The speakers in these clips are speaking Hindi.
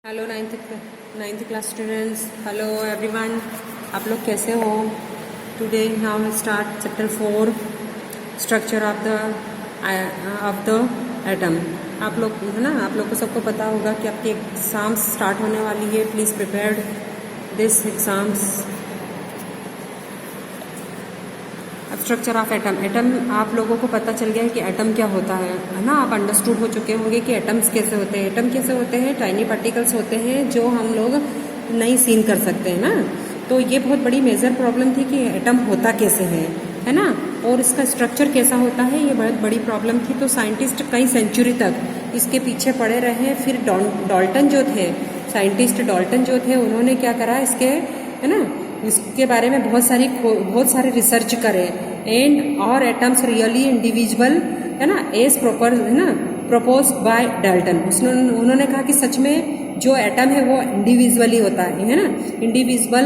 Hello ninth class students, hello everyone. आप लोग कैसे हो? Today now start chapter 4 structure of the atom. आप लोग है ना, आप लोग को सबको पता होगा कि आपके एग्ज़ाम्स स्टार्ट होने वाली है। Please prepared this exams. Structure of atom. Atom आप लोगों को पता चल गया है कि एटम क्या होता है ना। आप अंडरस्टूड हो चुके होंगे कि एटम्स कैसे होते हैं। एटम कैसे होते हैं? टाइनी पार्टिकल्स होते हैं जो हम लोग नहीं सीन कर सकते हैं ना। तो ये बहुत बड़ी मेजर प्रॉब्लम थी कि एटम होता कैसे है ना, और इसका स्ट्रक्चर कैसा होता है, ये बहुत बड़ी प्रॉब्लम थी। तो साइंटिस्ट कई सेंचुरी तक इसके पीछे पड़े रहे। फिर डाल्टन जो थे, साइंटिस्ट डाल्टन जो थे, उन्होंने क्या करा, इसके है ना, इसके बारे में बहुत सारे रिसर्च करे। एंड और एटम्स रियली इंडिविजुअल है ना, एज प्रॉपर है ना, प्रपोज बाय डाल्टन। उन्होंने कहा कि सच में जो एटम है वो इंडिविजुअली होता है ना, इंडिविजुअल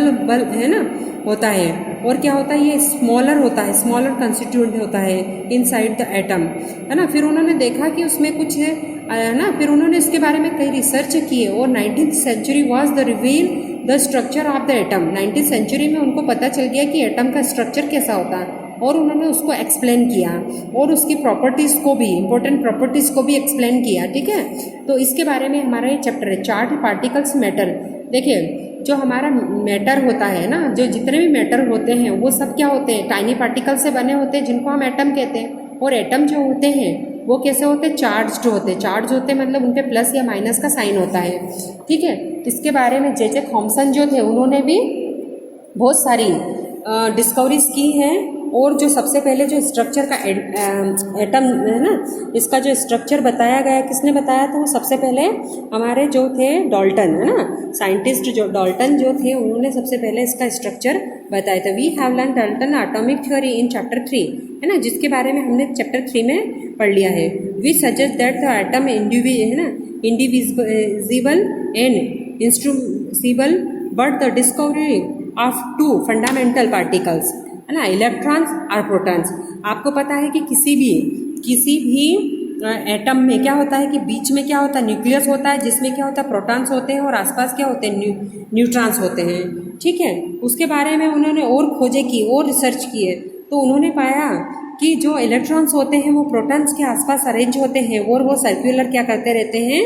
है ना होता है। और क्या होता है, ये स्मॉलर होता है, स्मॉलर कंस्टिट्यूएंट होता है इनसाइड द एटम है ना। फिर उन्होंने देखा कि उसमें कुछ है ना, फिर उन्होंने इसके बारे में कई रिसर्च किए। और 19th century was the reveal the structure of the atom. 19th century में उनको पता चल गया कि एटम का स्ट्रक्चर कैसा होता है, और उन्होंने उसको एक्सप्लेन किया और उसकी प्रॉपर्टीज़ को भी, इंपॉर्टेंट प्रॉपर्टीज़ को भी एक्सप्लेन किया। ठीक है, तो इसके बारे में हमारा ये चैप्टर है, चार्ट पार्टिकल्स मैटर। देखिए, जो हमारा मैटर होता है ना, जो जितने भी मैटर होते हैं वो सब क्या होते हैं, टाइनी पार्टिकल से बने होते हैं, जिनको हम एटम कहते हैं। और एटम जो होते हैं वो कैसे होते हैं, चार्ज्ड होते हैं। चार्ज होते हैं मतलब उन पे प्लस या माइनस का साइन होता है। ठीक है, इसके बारे में जे थॉमसन जो थे, उन्होंने भी बहुत सारी डिस्कवरीज की हैं। और जो सबसे पहले जो स्ट्रक्चर का एटम है ना, इसका जो स्ट्रक्चर बताया गया, किसने बताया था? वो सबसे पहले हमारे जो थे डाल्टन है ना, साइंटिस्ट जो डाल्टन जो थे, उन्होंने सबसे पहले इसका स्ट्रक्चर बताया था। We have learn Dalton atomic theory in chapter 3 है ना, जिसके बारे में हमने चैप्टर 3 में पढ़ लिया है। We suggest that the atom indivisible and indestructible, but the discovery of two fundamental particles है ना, इलेक्ट्रॉन्स और प्रोटॉन्स। आपको पता है कि किसी भी एटम में क्या होता है कि बीच में क्या होता है, न्यूक्लियस होता है, जिसमें क्या होता है, प्रोटॉन्स होते हैं, और आसपास क्या होते हैं, न्यूट्रॉन्स होते हैं। ठीक है, उसके बारे में उन्होंने और खोजें की और रिसर्च किए। तो उन्होंने पाया कि जो इलेक्ट्रॉन्स होते हैं वो प्रोटॉन्स के आसपास अरेंज होते हैं, और वो सर्कुलर क्या करते रहते हैं,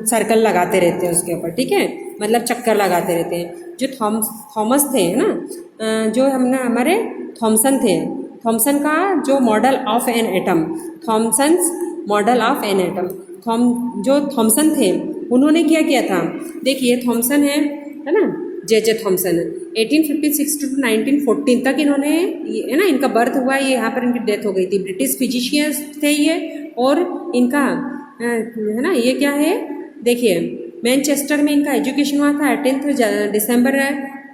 सर्कल लगाते रहते हैं उसके ऊपर। ठीक है, मतलब चक्कर लगाते रहते हैं। जो थॉमस थे ना, जो हमने हमारे थॉमसन थे, थॉमसन का जो model of an atom, Thomson's model of an atom, जो थॉमसन थे, उन्होंने क्या किया था? देखिए, थॉमसन है ना, जे थॉमसन 1856 टू 1914 तक इन्होंने है ना, इनका बर्थ हुआ, ये यहाँ पर इनकी डेथ हो गई थी। ब्रिटिश फिजिशियंस थे ये। और इनका है ना, ये क्या है, देखिए, मैनचेस्टर में इनका एजुकेशन हुआ था। 18 दिसंबर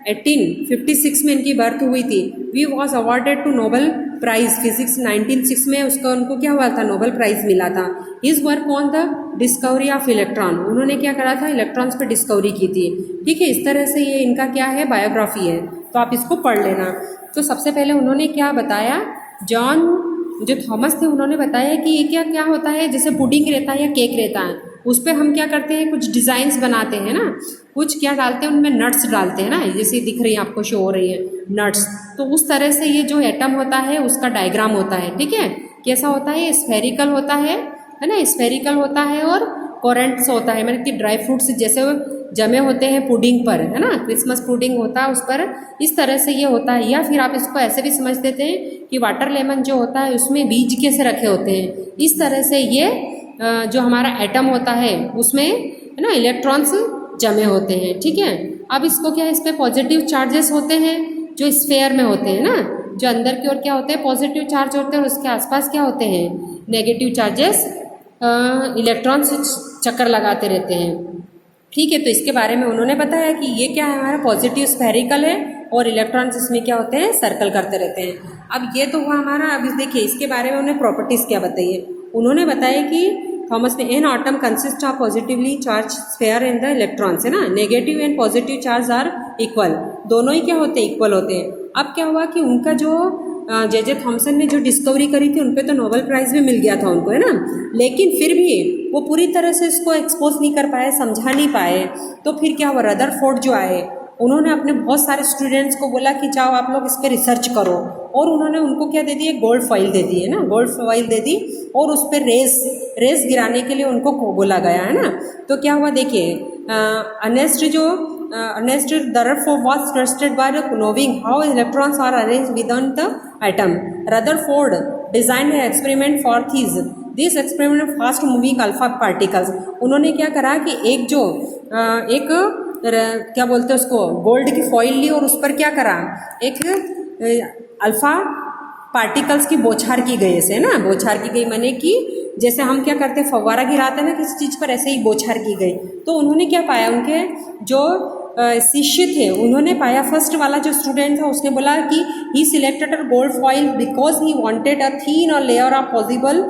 1856 में इनकी बर्थ हुई थी। We was awarded to Nobel prize physics 1906 में, उसका उनको क्या हुआ था, नोबेल प्राइज मिला था। His work on the discovery of electron, उन्होंने क्या करा था, इलेक्ट्रॉन्स पे डिस्कवरी की थी। ठीक है, इस तरह से ये इनका क्या है, बायोग्राफी है, तो आप इसको पढ़ लेना। तो सबसे पहले उन्होंने क्या बताया, जो थॉमस थे, उन्होंने बताया कि ये क्या क्या होता है, जैसे पुडिंग रहता है या केक रहता है, उस पर हम क्या करते हैं, कुछ डिज़ाइंस बनाते हैं ना, कुछ क्या डालते हैं उनमें, नट्स डालते हैं ना, जैसे दिख रही है आपको, शो हो रही है नट्स। तो उस तरह से ये जो एटम होता है उसका डायग्राम होता है। ठीक है, कैसा होता है, स्फेरिकल होता है ना, स्फेरिकल होता है, और कोरेंट्स होता है, मतलब कि ड्राई फ्रूट्स जैसे जमे होते हैं पुडिंग पर है ना, क्रिसमस पुडिंग होता है उस पर, इस तरह से ये होता है। या फिर आप इसको ऐसे भी समझ देते हैं कि वाटर लेमन जो होता है उसमें बीज कैसे रखे होते हैं, इस तरह से ये जो हमारा एटम होता है उसमें है ना, इलेक्ट्रॉन्स जमे होते हैं। ठीक है, अब इसको क्या है, इस पे पॉजिटिव चार्जेस होते हैं जो स्फेयर में होते हैं ना, जो अंदर की ओर क्या होते हैं, पॉजिटिव चार्ज होते हैं, और उसके आसपास क्या होते हैं, नेगेटिव चार्जेस, इलेक्ट्रॉन्स चक्कर लगाते रहते हैं। ठीक है, तो इसके बारे में उन्होंने बताया कि ये क्या है, हमारा पॉजिटिव स्फेरिकल है, और इलेक्ट्रॉन्स इसमें क्या होते हैं, सर्कल करते रहते हैं। अब ये तो हुआ हमारा। अब देखिए, इसके बारे में उन्होंने प्रॉपर्टीज़ क्या बताई है। उन्होंने बताया कि थॉमस ने, an atom consist of positively charge sphere and the electrons है ना, negative and positive charge are equal, दोनों ही क्या होते हैं, इक्वल होते हैं। अब क्या हुआ कि उनका जो जे थॉमसन ने जो डिस्कवरी करी थी उन पे तो नोबेल प्राइज़ भी मिल गया था उनको, है ना, लेकिन फिर भी वो पूरी तरह से इसको एक्सपोज नहीं कर पाए, समझा नहीं पाए। तो फिर क्या हुआ, रदरफोर्ड जो आए, उन्होंने अपने बहुत सारे स्टूडेंट्स को बोला कि जाओ आप लोग इस पर रिसर्च करो, और उन्होंने उनको क्या दे दी, गोल्ड फॉइल दे दी, है ना, गोल्ड फॉइल दे दी, और उस पर रेस गिराने के लिए उनको बोला गया, है ना। तो क्या हुआ देखिए, Ernest Rutherford was trusted by knowing how electrons are arranged within the atom. Rutherford designed an experiment for this experiment fast moving alpha particles. उन्होंने क्या करा कि एक क्या बोलते हैं उसको, गोल्ड की फॉइल ली और उस पर क्या करा, एक अल्फा पार्टिकल्स की बौछार की गई, ऐसे ना, बौछार की गई माने कि जैसे हम क्या करते हैं, फव्वारा गिराते हैं ना किसी चीज़ पर, ऐसे ही बौछार की गई। तो उन्होंने क्या पाया, उनके जो शिष्य थे उन्होंने पाया, फर्स्ट वाला जो स्टूडेंट था उसने बोला कि he selected a gold foil because he wanted a thin और layer of possible,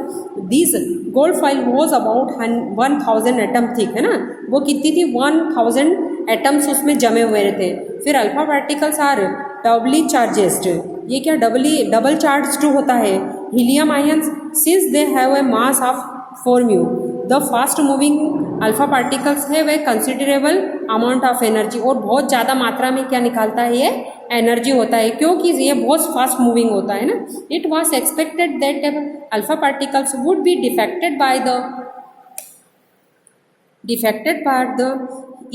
this gold foil was about 1000 atom thick, है ना, वो कितनी थी, 1000 एटम्स उसमें जमे हुए थे। फिर अल्फा पार्टिकल्स आर डबली चार्जेस्ड, ये क्या डबल चार्ज होता है, helium ions, since they have a mass of 4 mu, the fast moving alpha particles have a considerable amount of energy, और बहुत ज़्यादा मात्रा में क्या निकालता है, ये एनर्जी होता है, क्योंकि ये बहुत फास्ट मूविंग होता है ना। It was expected that alpha particles would be defected by the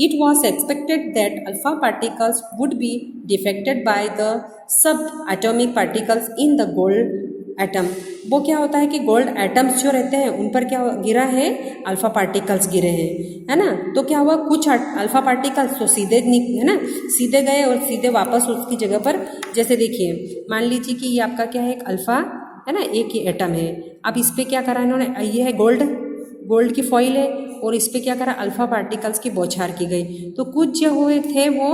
it was expected that alpha particles would be defected by the subatomic particles in the gold atom. वो क्या होता है कि गोल्ड एटम्स जो रहते हैं उन पर क्या गिरा है, अल्फा पार्टिकल्स गिरे हैं, है ना। तो क्या हुआ, कुछ अल्फा पार्टिकल्स तो सीधे है ना, सीधे गए और सीधे वापस उसकी जगह पर, जैसे देखिए मान लीजिए कि ये आपका क्या है, एक अल्फा है ना, एक ही एटम है। अब इस पर क्या करा इन्होंने, ये है गोल्ड की फॉइल है, और इस पर क्या करा, अल्फा पार्टिकल्स की बौछार की गई। तो कुछ जो हुए थे वो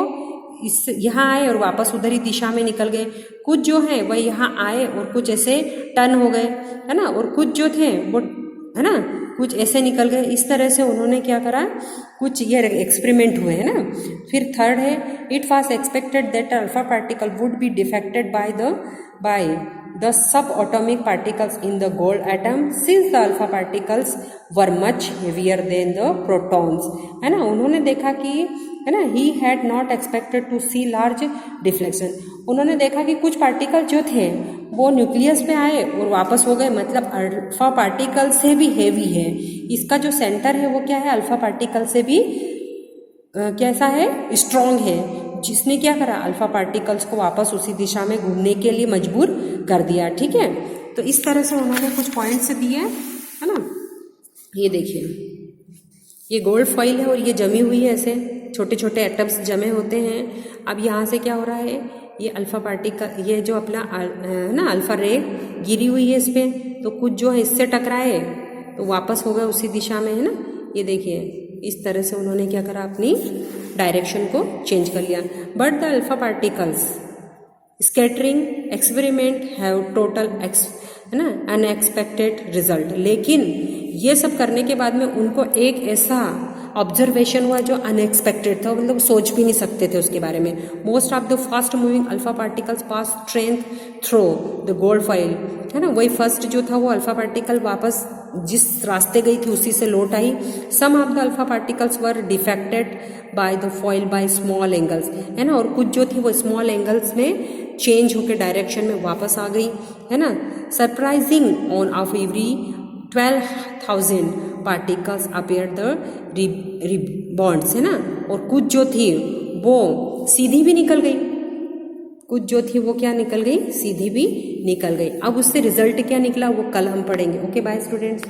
इस यहाँ आए और वापस उधर ही दिशा में निकल गए, कुछ जो है वह यहाँ आए और कुछ ऐसे टर्न हो गए, है ना, और कुछ जो थे वो, है ना, कुछ ऐसे निकल गए। इस तरह से उन्होंने क्या करा, कुछ ये एक्सपेरिमेंट हुए, है ना। फिर थर्ड है, it was expected that alpha particle would be defected by the subatomic particles in the gold atom since the alpha particles were much heavier than the protons, है ना। उन्होंने देखा कि, है ना, he had not expected to see large deflection, उन्होंने देखा कि कुछ पार्टिकल जो थे वो न्यूक्लियस पे आए और वापस हो गए, मतलब अल्फा पार्टिकल से भी हेवी है, इसका जो सेंटर है वो क्या है, अल्फा पार्टिकल से भी कैसा है, स्ट्रॉन्ग है, जिसने क्या करा, अल्फा पार्टिकल्स को वापस उसी दिशा में घूमने के लिए मजबूर कर दिया। ठीक है, तो इस तरह से उन्होंने कुछ पॉइंट्स दिए, है ना। ये देखिए, ये गोल्ड फॉइल है और ये जमी हुई है, ऐसे छोटे छोटे एटम्स जमे होते हैं। अब यहाँ से क्या हो रहा है, ये अल्फा पार्टिकल, ये जो अपना ना अल्फा रे गिरी हुई है इस पर, तो कुछ जो है इससे टकराए तो वापस हो गए उसी दिशा में, है ना। ये देखिए, इस तरह से उन्होंने क्या करा, अपनी डायरेक्शन को चेंज कर लिया। But the alpha particles scattering experiment have total है ना अनएक्सपेक्टेड रिजल्ट, लेकिन ये सब करने के बाद में उनको एक ऐसा ऑब्जर्वेशन हुआ जो अनएक्सपेक्टेड था, मतलब सोच भी नहीं सकते थे उसके बारे में। Most of the fast moving alpha particles pass strength through the gold foil, है ना, वही फर्स्ट जो था वो अल्फा पार्टिकल वापस जिस रास्ते गई थी उसी से लौट आई। Some of the alpha particles were deflected by the foil by small angles, है ना, और कुछ जो थी वो स्मॉल एंगल्स में चेंज होकर डायरेक्शन में वापस आ गई, है ना। Surprising one of every 12,000 particles appear the rebounds, है ना, और कुछ जो थी वो सीधी भी निकल गई, कुछ जो थी वो क्या निकल गई, सीधी भी निकल गई। अब उससे रिजल्ट क्या निकला वो कल हम पढ़ेंगे। Okay, bye students.